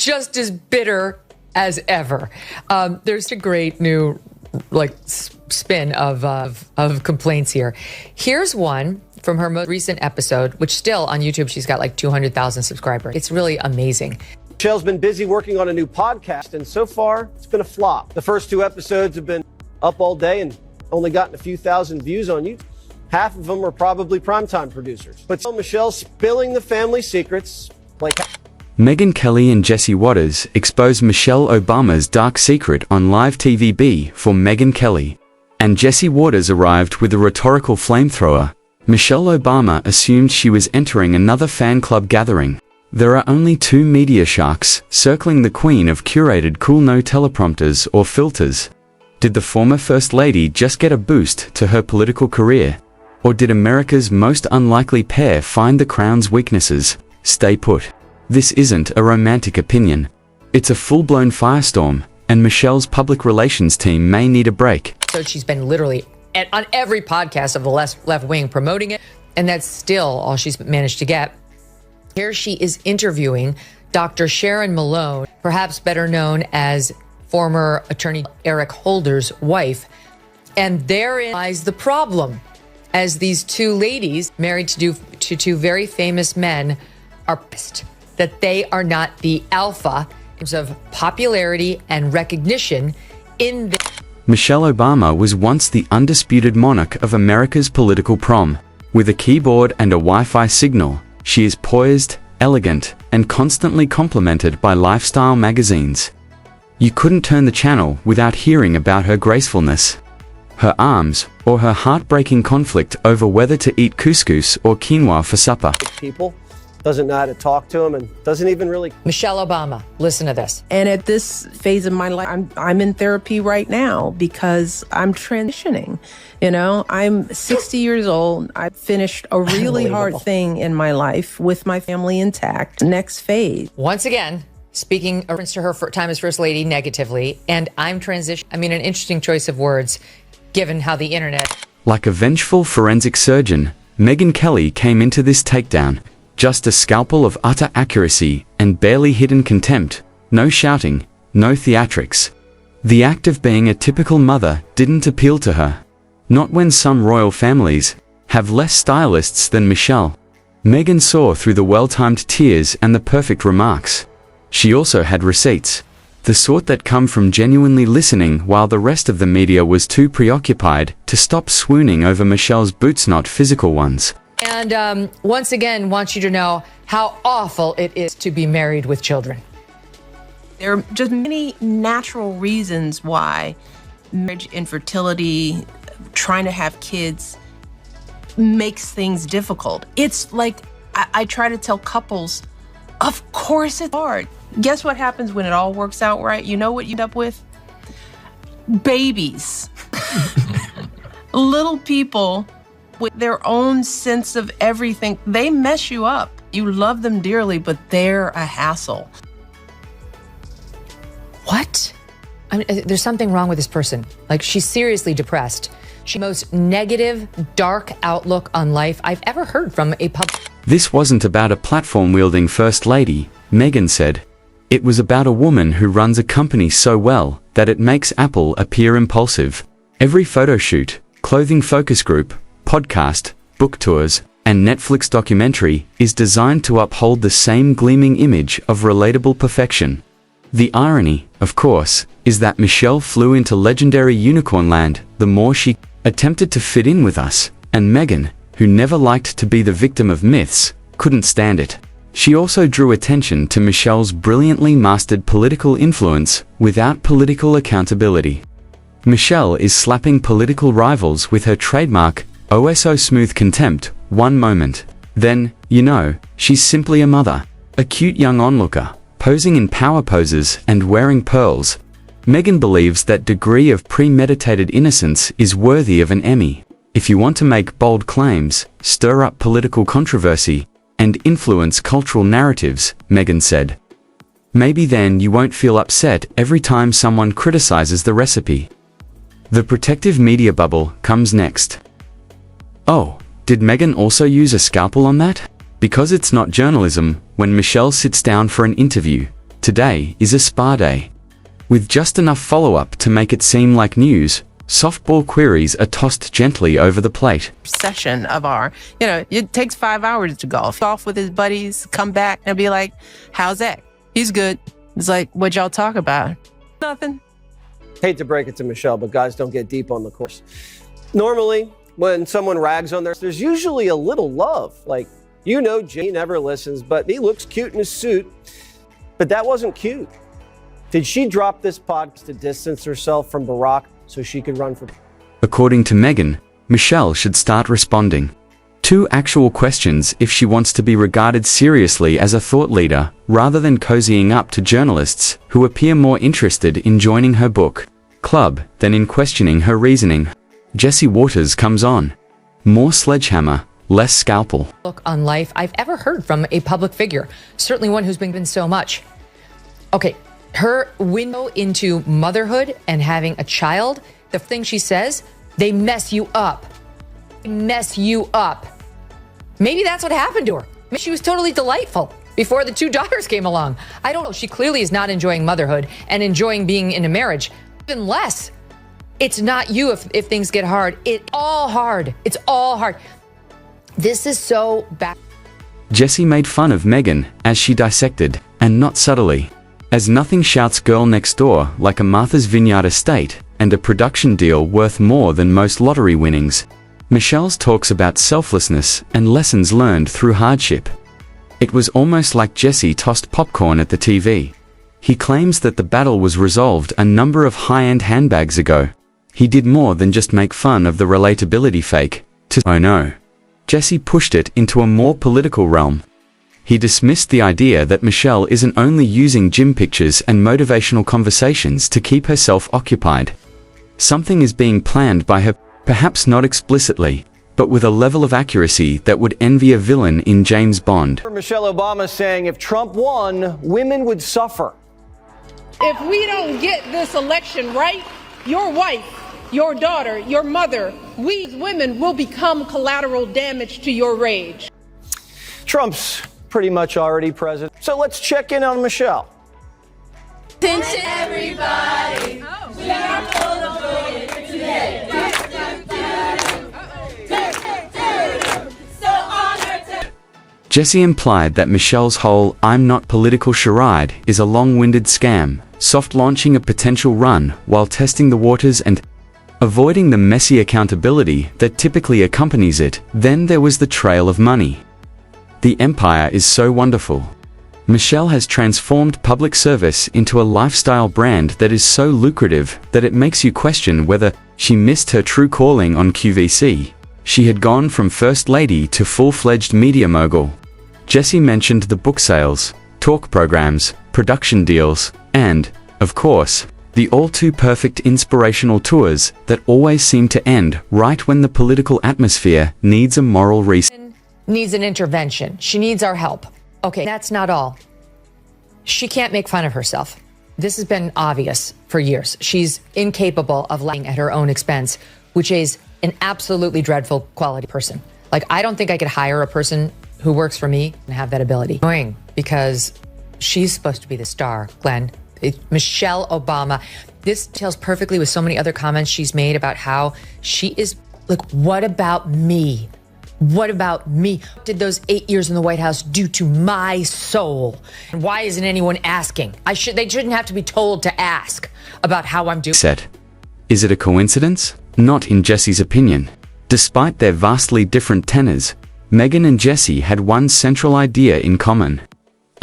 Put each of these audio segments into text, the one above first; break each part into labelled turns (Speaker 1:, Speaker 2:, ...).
Speaker 1: just as bitter as ever. There's a great new spin of complaints here. Here's one from her most recent episode, which still on YouTube, she's got like 200,000 subscribers. It's really amazing.
Speaker 2: Michelle's been busy working on a new podcast, and so far, it's been a flop. The first 2 episodes have been up all day and only gotten a few thousand views on YouTube. Half of them are probably primetime producers. But still, Michelle's spilling the family secrets.
Speaker 3: Megyn Kelly and Jesse Waters expose Michelle Obama's dark secret on live TV for Megyn Kelly. And Jesse Waters arrived with a rhetorical flamethrower. Michelle Obama assumed she was entering another fan club gathering. There are only 2 media sharks circling the queen of curated cool, no teleprompters or filters. Did the former First Lady just get a boost to her political career? Or did America's most unlikely pair find the crown's weaknesses? Stay put. This isn't a romantic opinion. It's a full-blown firestorm, and Michelle's public relations team may need a break.
Speaker 1: So she's been literally on every podcast of the left wing promoting it, and that's still all she's managed to get. Here she is interviewing Dr. Sharon Malone, perhaps better known as former attorney Eric Holder's wife. And therein lies the problem, as these 2 ladies married to 2 very famous men are pissed that they are not the alpha in terms of popularity and recognition in the...
Speaker 3: Michelle Obama was once the undisputed monarch of America's political prom. With a keyboard and a Wi-Fi signal, she is poised, elegant, and constantly complimented by lifestyle magazines. You couldn't turn the channel without hearing about her gracefulness, her arms, or her heartbreaking conflict over whether to eat couscous or quinoa for supper.
Speaker 2: People doesn't know how to talk to them and doesn't even really...
Speaker 1: Michelle Obama, listen to this.
Speaker 4: And at this phase of my life, I'm in therapy right now because I'm transitioning. You know, I'm 60 years old. I finished a really hard thing in my life with my family intact. Next phase.
Speaker 1: Once again, speaking to her time as First Lady negatively, and I'm transitioning. I mean, an interesting choice of words, given how the internet...
Speaker 3: Like a vengeful forensic surgeon, Megyn Kelly came into this takedown. Just a scalpel of utter accuracy and barely hidden contempt. No shouting, no theatrics. The act of being a typical mother didn't appeal to her. Not when some royal families have less stylists than Michelle. Megyn saw through the well-timed tears and the perfect remarks. She also had receipts. The sort that come from genuinely listening while the rest of the media was too preoccupied to stop swooning over Michelle's boots, not physical ones.
Speaker 1: And once again, want you to know how awful it is to be married with children.
Speaker 4: There are just many natural reasons why marriage, infertility, trying to have kids makes things difficult. It's like I try to tell couples, of course it's hard. Guess what happens when it all works out right? You know what you end up with? Babies. Little people with their own sense of everything. They mess you up. You love them dearly, but they're a hassle.
Speaker 1: What? I mean, there's something wrong with this person. Like, she's seriously depressed. She's the most negative, dark outlook on life I've ever heard from a public.
Speaker 3: This wasn't about a platform-wielding First Lady, Megyn said. It was about a woman who runs a company so well that it makes Apple appear impulsive. Every photo shoot, clothing focus group, podcast, book tours, and Netflix documentary is designed to uphold the same gleaming image of relatable perfection. The irony, of course, is that Michelle flew into legendary unicorn land the more she attempted to fit in with us, and Megyn, who never liked to be the victim of myths, couldn't stand it. She also drew attention to Michelle's brilliantly mastered political influence without political accountability. Michelle is slapping political rivals with her trademark, oh so smooth contempt, one moment. Then, you know, she's simply a mother. A cute young onlooker, posing in power poses and wearing pearls. Megyn believes that degree of premeditated innocence is worthy of an Emmy. If you want to make bold claims, stir up political controversy, and influence cultural narratives, Megyn said, maybe then you won't feel upset every time someone criticizes the recipe. The protective media bubble comes next. Oh, did Megyn also use a scalpel on that? Because it's not journalism when Michelle sits down for an interview Today is a spa day. With just enough follow-up to make it seem like news, softball queries are tossed gently over the plate.
Speaker 4: Session of our, it takes 5 hours to golf with his buddies, come back and be like, how's that? He's good. It's like, what'd y'all talk about? Nothing.
Speaker 2: Hate to break it to Michelle, but guys don't get deep on the course. Normally, when someone rags on there's usually a little love. Like, Jimmy never listens, but he looks cute in his suit. But that wasn't cute. Did she drop this podcast to distance herself from Barack so she could run for...
Speaker 3: According to Megyn, Michelle should start responding. 2 actual questions if she wants to be regarded seriously as a thought leader, rather than cozying up to journalists who appear more interested in joining her book club than in questioning her reasoning. Jesse Waters comes on. More sledgehammer, less scalpel.
Speaker 1: Look on life I've ever heard from a public figure, certainly one who's been given so much. Okay, her window into motherhood and having a child, the thing she says, they mess you up. They mess you up. Maybe that's what happened to her. Maybe she was totally delightful before the 2 daughters came along. I don't know. She clearly is not enjoying motherhood and enjoying being in a marriage. Even less. It's not you if things get hard. It's all hard. It's all hard. This is so bad.
Speaker 3: Jesse made fun of Megyn as she dissected, and not subtly. As nothing shouts girl next door like a Martha's Vineyard estate and a production deal worth more than most lottery winnings. Michelle's talks about selflessness and lessons learned through hardship. It was almost like Jesse tossed popcorn at the TV. He claims that the battle was resolved a number of high-end handbags ago. He did more than just make fun of the relatability fake. Oh no. Jesse pushed it into a more political realm. He dismissed the idea that Michelle isn't only using gym pictures and motivational conversations to keep herself occupied. Something is being planned by her, perhaps not explicitly, but with a level of accuracy that would envy a villain in James Bond.
Speaker 2: Michelle Obama saying if Trump won, women would suffer.
Speaker 5: If we don't get this election right, your wife, your daughter, your mother, we as women will become collateral damage to your rage.
Speaker 2: Trump's pretty much already president. So let's check in on Michelle.
Speaker 6: Attention everybody, we are full of joy today. So honored to...
Speaker 3: Jesse implied that Michelle's whole "I'm not political" charade is a long-winded scam, soft-launching a potential run while testing the waters and avoiding the messy accountability that typically accompanies it. Then there was the trail of money. The empire is so wonderful. Michelle has transformed public service into a lifestyle brand that is so lucrative that it makes you question whether she missed her true calling on QVC. She had gone from first lady to full-fledged media mogul. Jesse mentioned the book sales, talk programs, production deals, and, of course, the all-too-perfect inspirational tours that always seem to end right when the political atmosphere needs a moral reset.
Speaker 1: Needs an intervention. She needs our help. Okay, that's not all. She can't make fun of herself. This has been obvious for years. She's incapable of laughing at her own expense, which is an absolutely dreadful quality person. Like, I don't think I could hire a person who works for me and have that ability. Annoying, because she's supposed to be the star, Glenn. Michelle Obama. This tells perfectly with so many other comments she's made about how she is, like, what about me? What about me? What did those 8 years in the White House do to my soul? And why isn't anyone asking? They shouldn't have to be told to ask about how I'm doing.
Speaker 3: Said. Is it a coincidence? Not in Jesse's opinion. Despite their vastly different tenors, Megyn and Jesse had one central idea in common.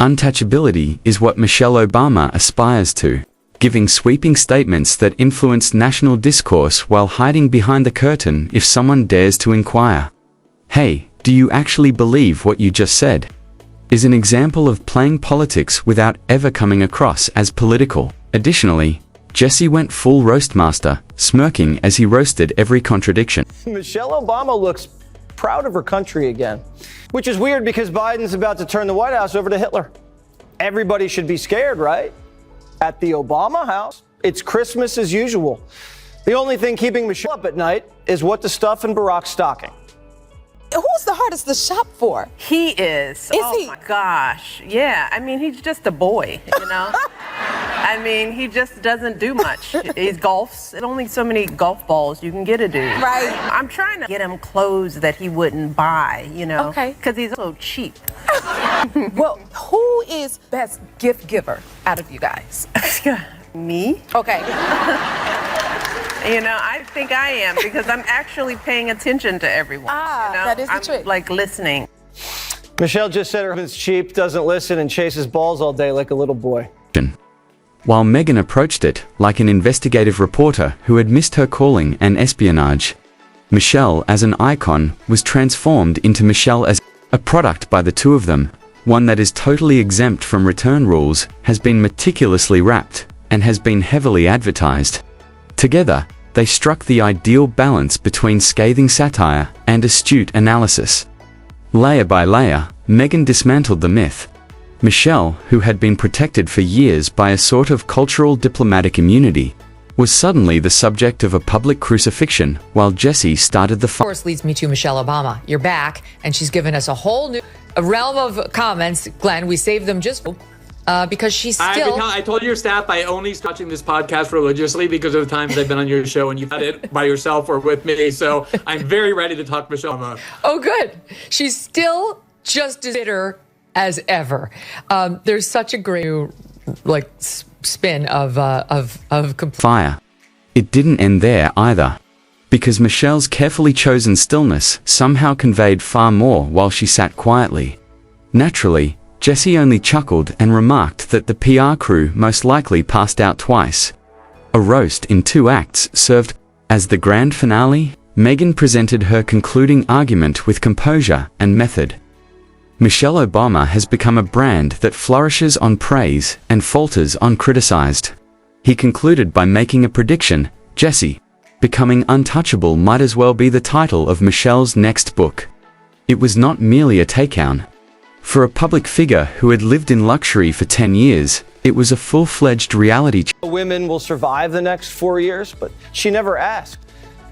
Speaker 3: Untouchability is what Michelle Obama aspires to, giving sweeping statements that influence national discourse while hiding behind the curtain if someone dares to inquire. Hey, do you actually believe what you just said? Is an example of playing politics without ever coming across as political. Additionally, Jesse went full roastmaster, smirking as he roasted every contradiction.
Speaker 2: Michelle Obama looks proud of her country again, which is weird because Biden's about to turn the White House over to Hitler. Everybody should be scared, right? At the Obama house, it's Christmas as usual. The only thing keeping Michelle up at night is what to stuff in Barack's stocking.
Speaker 7: who's the hardest to shop for?
Speaker 4: He is. Oh my gosh. Yeah. I mean, he's just a boy, you know? I mean, he just doesn't do much. He golfs. There's only so many golf balls you can get a dude.
Speaker 7: Right.
Speaker 4: I'm trying to get him clothes that he wouldn't buy, you know?
Speaker 7: Okay.
Speaker 4: Because he's so cheap.
Speaker 7: Well, who is best gift giver out of you guys?
Speaker 4: Me?
Speaker 7: Okay.
Speaker 4: You know, I think I am because I'm actually paying attention to everyone. You know?
Speaker 7: That is the
Speaker 4: I'm
Speaker 7: trick.
Speaker 4: like listening.
Speaker 2: Michelle just said her husband's cheap, doesn't listen, and chases balls all day like a little boy.
Speaker 3: While Megyn approached it like an investigative reporter who had missed her calling and espionage, Michelle as an icon was transformed into Michelle as a product by the two of them, one that is totally exempt from return rules, has been meticulously wrapped, and has been heavily advertised. Together, they struck the ideal balance between scathing satire and astute analysis. Layer by layer, Megyn dismantled the myth. Michelle, who had been protected for years by a sort of cultural diplomatic immunity, was suddenly the subject of a public crucifixion, while Jessie started the fight.
Speaker 1: Of course, leads me to Michelle Obama. You're back, and she's given us a whole new realm of comments. Glenn, we saved them just because she's still...
Speaker 8: I told your staff I only started watching this podcast religiously because of the times I've been on your show and you've had it by yourself or with me. So I'm very ready to talk Michelle Obama.
Speaker 1: Oh, good. She's still just as bitter as ever. There's such a great spin of
Speaker 3: fire. It didn't end there either, because Michelle's carefully chosen stillness somehow conveyed far more while she sat quietly. Naturally, Jessie only chuckled and remarked that the PR crew most likely passed out twice. A roast in 2 acts served. As the grand finale, Megyn presented her concluding argument with composure and method. Michelle Obama has become a brand that flourishes on praise and falters on criticized. He concluded by making a prediction: Jessie, becoming untouchable might as well be the title of Michelle's next book. It was not merely a takedown. For a public figure who had lived in luxury for 10 years, it was a full-fledged reality check.
Speaker 2: Women will survive the next 4 years, but she never asked.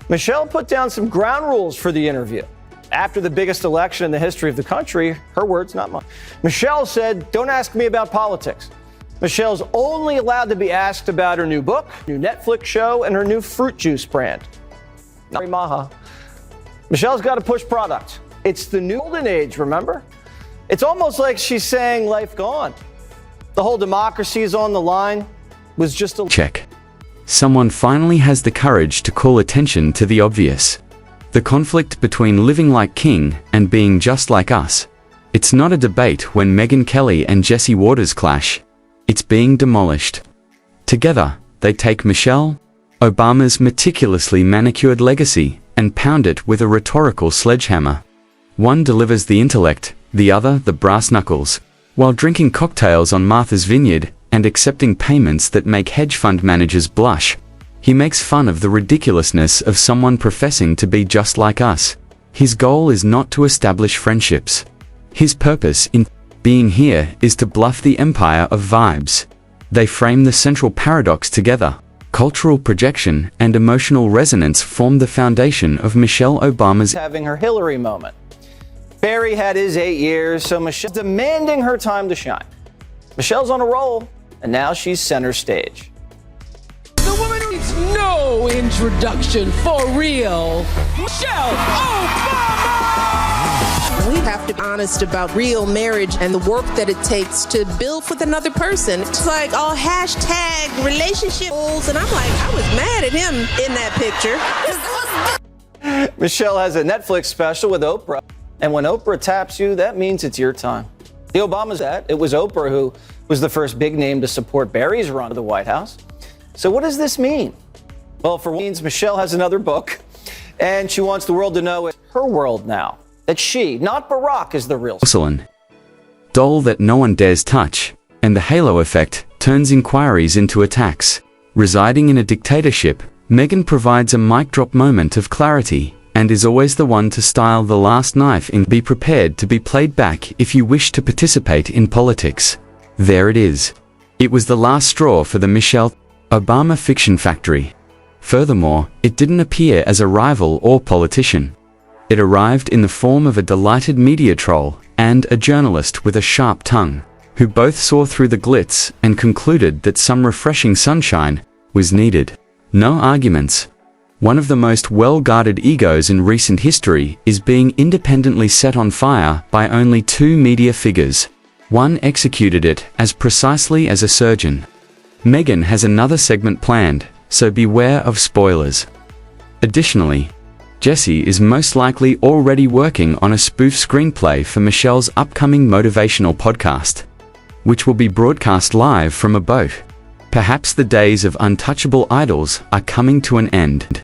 Speaker 2: Michelle put down some ground rules for the interview. After the biggest election in the history of the country, her words, not mine, Michelle said, "Don't ask me about politics." Michelle's only allowed to be asked about her new book, new Netflix show, and her new fruit juice brand. Not Maha. Michelle's got to push product. It's the new golden age, remember? It's almost like she's saying life gone. The whole democracy is on the line was just a
Speaker 3: check. Someone finally has the courage to call attention to the obvious. The conflict between living like king and being just like us. It's not a debate when Megyn Kelly and Jesse Waters clash. It's being demolished. Together, they take Michelle Obama's meticulously manicured legacy and pound it with a rhetorical sledgehammer. One delivers the intellect, the other the brass knuckles, while drinking cocktails on Martha's Vineyard and accepting payments that make hedge fund managers blush. He makes fun of the ridiculousness of someone professing to be just like us. His goal is not to establish friendships. His purpose in being here is to bluff the empire of vibes. They frame the central paradox together. Cultural projection and emotional resonance form the foundation of Michelle Obama's
Speaker 2: having her Hillary moment. Barry had his 8 years, so Michelle's demanding her time to shine. Michelle's on a roll, and now she's center stage.
Speaker 9: The woman needs no introduction, for real. Michelle Obama!
Speaker 7: We have to be honest about real marriage and the work that it takes to build with another person. It's like all hashtag relationship goals, and I'm like, I was mad at him in that picture.
Speaker 2: Michelle has a Netflix special with Oprah, and when Oprah taps you, that means it's your time. The Obamas that. It was Oprah who was the first big name to support Barry's run to the White House. So what does this mean? Well, for one, it means Michelle has another book, and she wants the world to know it's her world now. That she, not Barack, is the real
Speaker 3: porcelain doll that no one dares touch, and the halo effect turns inquiries into attacks. Residing in a dictatorship, Megyn provides a mic drop moment of clarity, and is always the one to style the last knife in. Be prepared to be played back if you wish to participate in politics. There it is. It was the last straw for the Michelle Obama fiction factory. Furthermore, it didn't appear as a rival or politician. It arrived in the form of a delighted media troll and a journalist with a sharp tongue, who both saw through the glitz and concluded that some refreshing sunshine was needed. No arguments. One of the most well-guarded egos in recent history is being independently set on fire by only two media figures. One executed it as precisely as a surgeon. Megyn has another segment planned, so beware of spoilers. Additionally, Jessie is most likely already working on a spoof screenplay for Michelle's upcoming motivational podcast, which will be broadcast live from a boat. Perhaps the days of untouchable idols are coming to an end.